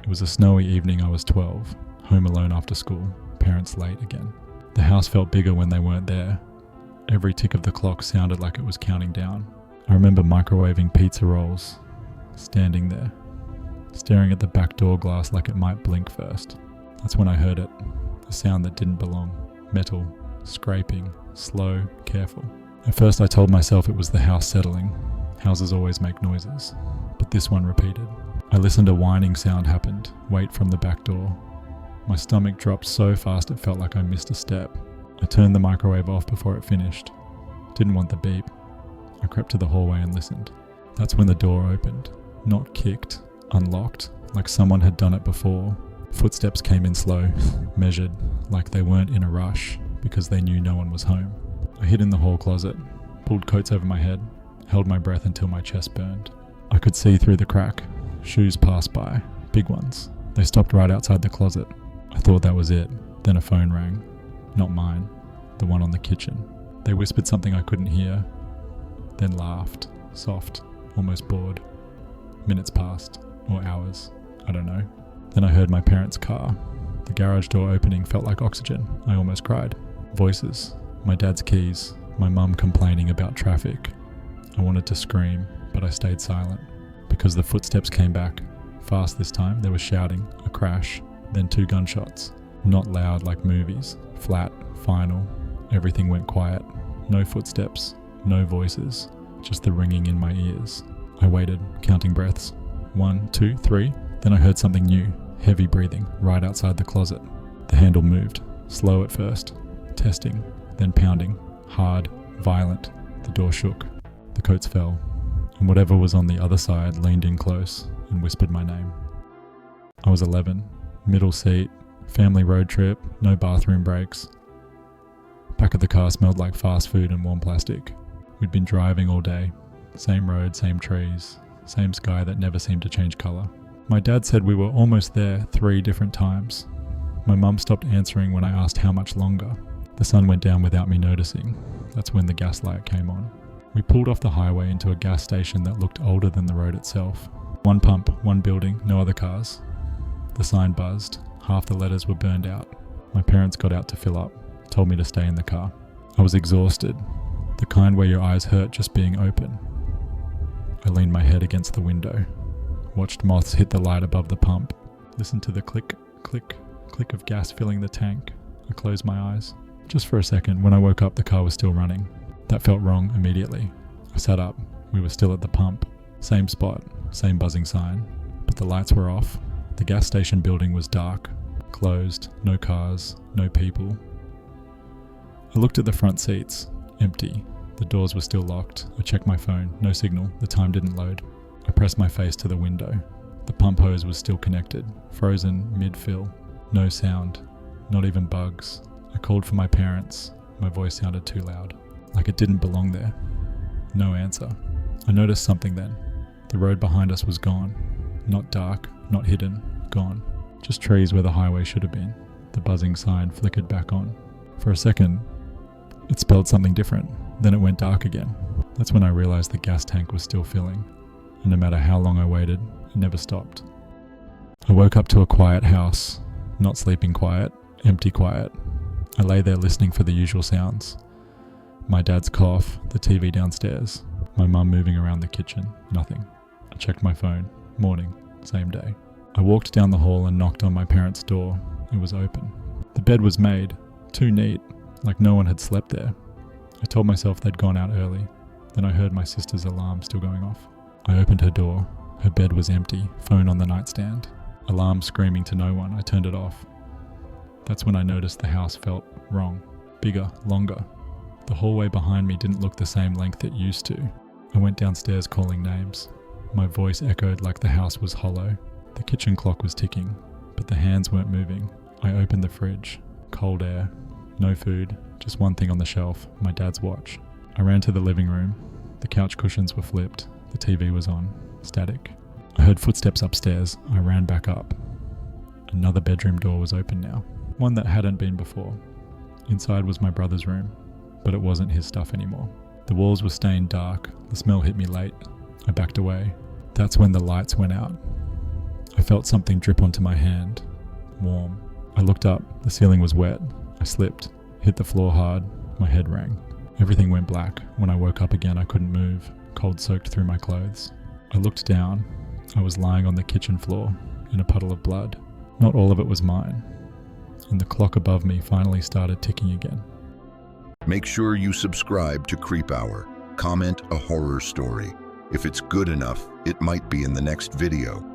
It was a snowy evening. I was 12, home alone after school, parents late again. The house felt bigger when they weren't there. Every tick of the clock sounded like it was counting down. I remember microwaving pizza rolls, standing there, staring at the back door glass like it might blink first. That's when I heard it, a sound that didn't belong. Metal, scraping, slow, careful. At first I told myself it was the house settling. Houses always make noises, but this one repeated. I listened, a whining sound happened, weight from the back door. My stomach dropped so fast it felt like I missed a step. I turned the microwave off before it finished. Didn't want the beep. I crept to the hallway and listened. That's when the door opened. Not kicked, unlocked, like someone had done it before. Footsteps came in slow, measured, like they weren't in a rush, because they knew no one was home. I hid in the hall closet, pulled coats over my head, held my breath until my chest burned. I could see through the crack. Shoes passed by, big ones. They stopped right outside the closet. I thought that was it. Then a phone rang. Not mine, the one on the kitchen. They whispered something I couldn't hear, then laughed, soft, almost bored. Minutes passed, or hours, I don't know. Then I heard my parents' car. The garage door opening felt like oxygen. I almost cried. Voices, my dad's keys, my mum complaining about traffic. I wanted to scream, but I stayed silent. Because the footsteps came back. Fast this time, there was shouting, a crash, then 2 gunshots. Not loud like movies, flat, final. Everything went quiet. No footsteps, no voices, just the ringing in my ears. I waited, counting breaths. 1, 2, 3. Then I heard something new, heavy breathing, right outside the closet. The handle moved, slow at first, testing, then pounding, hard, violent. The door shook. The coats fell, and whatever was on the other side leaned in close and whispered my name. I was 11, middle seat, family road trip, no bathroom breaks. Back of the car smelled like fast food and warm plastic. We'd been driving all day. Same road, same trees, same sky that never seemed to change colour. My dad said we were almost there 3 different times. My mum stopped answering when I asked how much longer. The sun went down without me noticing. That's when the gas light came on. We pulled off the highway into a gas station that looked older than the road itself. 1 pump, 1 building, no other cars. The sign buzzed. Half the letters were burned out. My parents got out to fill up, told me to stay in the car. I was exhausted, the kind where your eyes hurt just being open. I leaned my head against the window, watched moths hit the light above the pump, listened to the click, click, click of gas filling the tank. I closed my eyes. Just for a second, when I woke up, the car was still running. That felt wrong immediately. I sat up. We were still at the pump. Same spot, same buzzing sign, but the lights were off. The gas station building was dark, closed, no cars, no people. I looked at the front seats, empty. The doors were still locked. I checked my phone, no signal, the time didn't load. I pressed my face to the window. The pump hose was still connected, frozen mid-fill. No sound, not even bugs. I called for my parents. My voice sounded too loud, like it didn't belong there. No answer. I noticed something then. The road behind us was gone. Not dark, not hidden, gone. Just trees where the highway should have been. The buzzing sign flickered back on. For a second, it spelled something different. Then it went dark again. That's when I realized the gas tank was still filling. And no matter how long I waited, it never stopped. I woke up to a quiet house. Not sleeping quiet, empty quiet. I lay there listening for the usual sounds. My dad's cough, the TV downstairs. My mum moving around the kitchen, nothing. I checked my phone. Morning, same day. I walked down the hall and knocked on my parents' door. It was open. The bed was made, too neat, like no one had slept there. I told myself they'd gone out early. Then I heard my sister's alarm still going off. I opened her door. Her bed was empty, phone on the nightstand. Alarm screaming to no one. I turned it off. That's when I noticed the house felt wrong. Bigger, longer. The hallway behind me didn't look the same length it used to. I went downstairs calling names. My voice echoed like the house was hollow. The kitchen clock was ticking, but the hands weren't moving. I opened the fridge. Cold air. No food. Just one thing on the shelf, my dad's watch. I ran to the living room. The couch cushions were flipped. The TV was on. Static. I heard footsteps upstairs. I ran back up. Another bedroom door was open now. One that hadn't been before. Inside was my brother's room, but it wasn't his stuff anymore. The walls were stained dark. The smell hit me late. I backed away. That's when the lights went out. I felt something drip onto my hand, warm. I looked up, the ceiling was wet. I slipped, hit the floor hard, my head rang. Everything went black. When I woke up again, I couldn't move, cold soaked through my clothes. I looked down. I was lying on the kitchen floor, in a puddle of blood. Not all of it was mine. And the clock above me finally started ticking again. Make sure you subscribe to Creep Hour. Comment a horror story. If it's good enough, it might be in the next video.